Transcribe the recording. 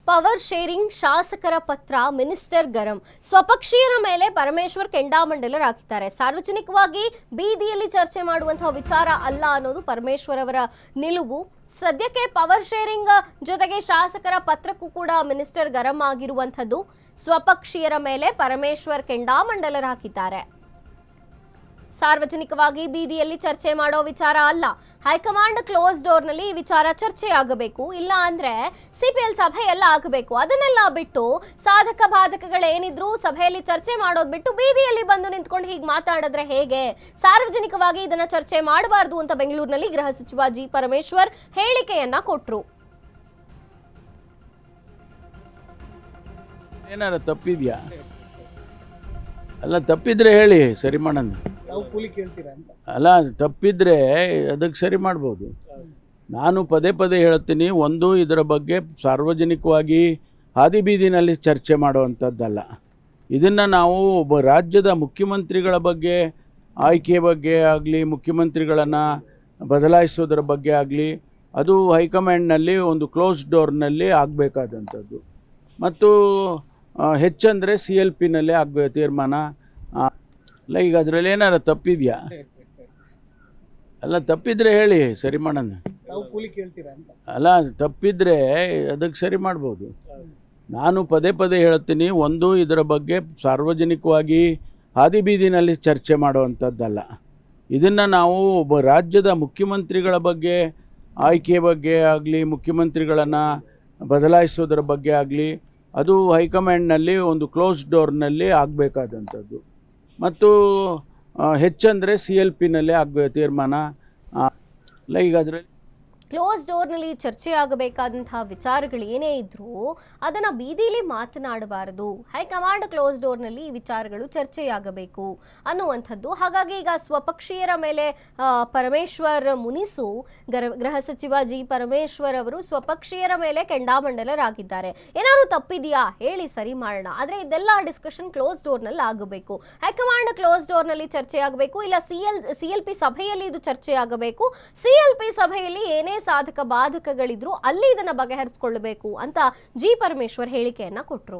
Power sharing ಶಾಸಕರ ಪತ್ರ minister ಗರಂ ಸ್ವಪಕ್ಷೀಯರ ಮೇಲೆ ಪರಮೇಶ್ವರ್ ಕೆಂಡಾಮಂಡಲರಾಗಿದ್ದಾರೆ. ಸಾರ್ವಜನಿಕವಾಗಿ ಬೀದಿಯಲ್ಲಿ ಚರ್ಚೆ ಮಾಡುವಂತಹ ವಿಚಾರ ಅಲ್ಲ ಅನ್ನೋದು ಪರಮೇಶ್ವರ್ ಅವರ ನಿಲುವು. ಸದ್ಯಕ್ಕೆ ಪವರ್ ಶೇರಿಂಗ್ ಜೊತೆಗೆ ಶಾಸಕರ ಪತ್ರಕ್ಕೂ ಕೂಡ ಮಿನಿಸ್ಟರ್ ಗರಂ ಆಗಿರುವಂತದ್ದು. ಸ್ವಪಕ್ಷೀಯರ ಮೇಲೆ ಪರಮೇಶ್ವರ್ ಕೆಂಡಾಮಂಡಲರಾಗಿದ್ದಾರೆ. ಸಾರ್ವಜನಿಕವಾಗಿ ಬೀದಿಯಲ್ಲಿ ಚರ್ಚೆ ಮಾಡೋ ವಿಚಾರ ಅಲ್ಲ. ಹೈಕಮಾಂಡ್ ಕ್ಲೋಸ್ ಡೋರ್ ನಲ್ಲಿ ಈ ವಿಚಾರ ಚರ್ಚೆಯಾಗಬೇಕು. ಇಲ್ಲ ಅಂದ್ರೆ ಸಿಪಿಎಲ್ ಸಭೆ ಎಲ್ಲ ಆಗಬೇಕು. ಅದನ್ನೆಲ್ಲ ಬಿಟ್ಟು ಸಾಧಕ ಬಾಧಕಗಳೇನಿದ್ರು ಸಭೆಯಲ್ಲಿ ಚರ್ಚೆ ಮಾಡೋದು ಬಿಟ್ಟು ಬೀದಿಯಲ್ಲಿ ಬಂದು ನಿಂತ್ಕೊಂಡು ಹೀಗೆ ಮಾತಾಡಿದ್ರೆ ಹೇಗೆ? ಸಾರ್ವಜನಿಕವಾಗಿ ಇದನ್ನ ಚರ್ಚೆ ಮಾಡಬಾರದು ಅಂತ ಬೆಂಗಳೂರಿನಲ್ಲಿ ಗೃಹ ಸಚಿವ ಜಿ ಪರಮೇಶ್ವರ್ ಹೇಳಿಕೆಯನ್ನ ಕೊಟ್ರು. ಏನಾರ ತಪ್ಪಿದ್ಯಾ? ಅಲ್ಲ, ತಪ್ಪಿದ್ರೆ ಹೇಳಿ, ಸರಿ ಮಾಡೋಣ. ಅಲ್ಲ, ತಪ್ಪಿದ್ರೆ ಅದಕ್ಕೆ ಸರಿ ಮಾಡ್ಬೋದು. ನಾನು ಪದೇ ಪದೇ ಹೇಳ್ತೀನಿ, ಒಂದು ಇದರ ಬಗ್ಗೆ ಸಾರ್ವಜನಿಕವಾಗಿ ಹಾದಿ ಬೀದಿನಲ್ಲಿ ಚರ್ಚೆ ಮಾಡುವಂಥದ್ದಲ್ಲ. ಇದನ್ನು ನಾವು ಒಬ್ಬ ರಾಜ್ಯದ ಮುಖ್ಯಮಂತ್ರಿಗಳ ಬಗ್ಗೆ ಆಯ್ಕೆ ಬಗ್ಗೆ ಆಗಲಿ, ಮುಖ್ಯಮಂತ್ರಿಗಳನ್ನು ಬದಲಾಯಿಸೋದ್ರ ಬಗ್ಗೆ ಆಗಲಿ, ಅದು ಹೈಕಮಾಂಡ್ನಲ್ಲಿ ಒಂದು ಕ್ಲೋಸ್ ಡೋರ್ನಲ್ಲಿ ಆಗಬೇಕಾದಂಥದ್ದು. ಮತ್ತು ಹೆಚ್ಚಂದರೆ CLPನಲ್ಲೇ ಆಗಬೇಕು ತೀರ್ಮಾನ. ಅಲ್ಲ, ಈಗ ಅದರಲ್ಲಿ ಏನಾರ ತಪ್ಪಿದೆಯಾ? ಅಲ್ಲ, ತಪ್ಪಿದ್ರೆ ಹೇಳಿ, ಸರಿ ಮಾಡೋಣ. ಅಲ್ಲ, ತಪ್ಪಿದ್ರೆ ಅದಕ್ಕೆ ಸರಿ ಮಾಡ್ಬೋದು. ನಾನು ಪದೇ ಪದೇ ಹೇಳ್ತೀನಿ, ಒಂದು ಇದರ ಬಗ್ಗೆ ಸಾರ್ವಜನಿಕವಾಗಿ ಹಾದಿ ಬೀದಿನಲ್ಲಿ ಚರ್ಚೆ ಮಾಡುವಂಥದ್ದಲ್ಲ. ಇದನ್ನು ನಾವು ಒಬ್ಬ ರಾಜ್ಯದ ಮುಖ್ಯಮಂತ್ರಿಗಳ ಬಗ್ಗೆ ಆಯ್ಕೆ ಬಗ್ಗೆ ಆಗಲಿ, ಮುಖ್ಯಮಂತ್ರಿಗಳನ್ನು ಬದಲಾಯಿಸೋದ್ರ ಬಗ್ಗೆ ಆಗಲಿ, ಅದು ಹೈಕಮಾಂಡ್ನಲ್ಲಿ ಒಂದು ಕ್ಲೋಸ್ ಡೋರ್ನಲ್ಲಿ ಆಗಬೇಕಾದಂಥದ್ದು. ಮತ್ತು ಹೆಚ್ಚಂದರೆ CLPನಲ್ಲೇ ಆಗಬೇಕು ತೀರ್ಮಾನ. ಅಲ್ಲ, ಈಗ ಅದರಲ್ಲಿ ಕ್ಲೋಸ್ ಡೋರ್ನಲ್ಲಿ ಚರ್ಚೆ ಆಗಬೇಕಾದಂತಹ ವಿಚಾರಗಳು ಏನೇ ಇದ್ರೂ ಅದನ್ನು ಬೀದಿಲಿ ಮಾತನಾಡಬಾರದು. ಹೈಕಮಾಂಡ್ ಕ್ಲೋಸ್ ಡೋರ್ನಲ್ಲಿ ಈ ವಿಚಾರಗಳು ಚರ್ಚೆಯಾಗಬೇಕು ಅನ್ನುವಂಥದ್ದು. ಹಾಗಾಗಿ ಈಗ ಸ್ವಪಕ್ಷೀಯರ ಮೇಲೆ ಪರಮೇಶ್ವರ್ ಮುನಿಸು ಗೃಹ ಸಚಿವ ಜಿ ಪರಮೇಶ್ವರ್ ಅವರು ಸ್ವಪಕ್ಷೀಯರ ಮೇಲೆ ಕೆಂಡಾಮಂಡಲರಾಗಿದ್ದಾರೆ. ಏನಾದ್ರು ತಪ್ಪಿದೆಯಾ ಹೇಳಿ, ಸರಿ ಮಾಡೋಣ. ಆದರೆ ಇದೆಲ್ಲ ಡಿಸ್ಕಷನ್ ಕ್ಲೋಸ್ ಡೋರ್ನಲ್ಲಿ ಆಗಬೇಕು. ಹೈಕಮಾಂಡ್ ಕ್ಲೋಸ್ ಡೋರ್ನಲ್ಲಿ ಚರ್ಚೆ ಆಗಬೇಕು. ಇಲ್ಲ CLP ಸಭೆಯಲ್ಲಿ ಇದು ಚರ್ಚೆ ಆಗಬೇಕು. CLP ಸಭೆಯಲ್ಲಿ ಏನೇ ಸಾಧಕ ಬಾಧಕಗಳಿದ್ರು ಅಲ್ಲಿ ಇದನ್ನ ಬಗೆಹರಿಸಿಕೊಳ್ಳಬೇಕು ಅಂತ ಜಿ ಪರಮೇಶ್ವರ್ ಹೇಳಿಕೆಯನ್ನ ಕೊಟ್ಟರು.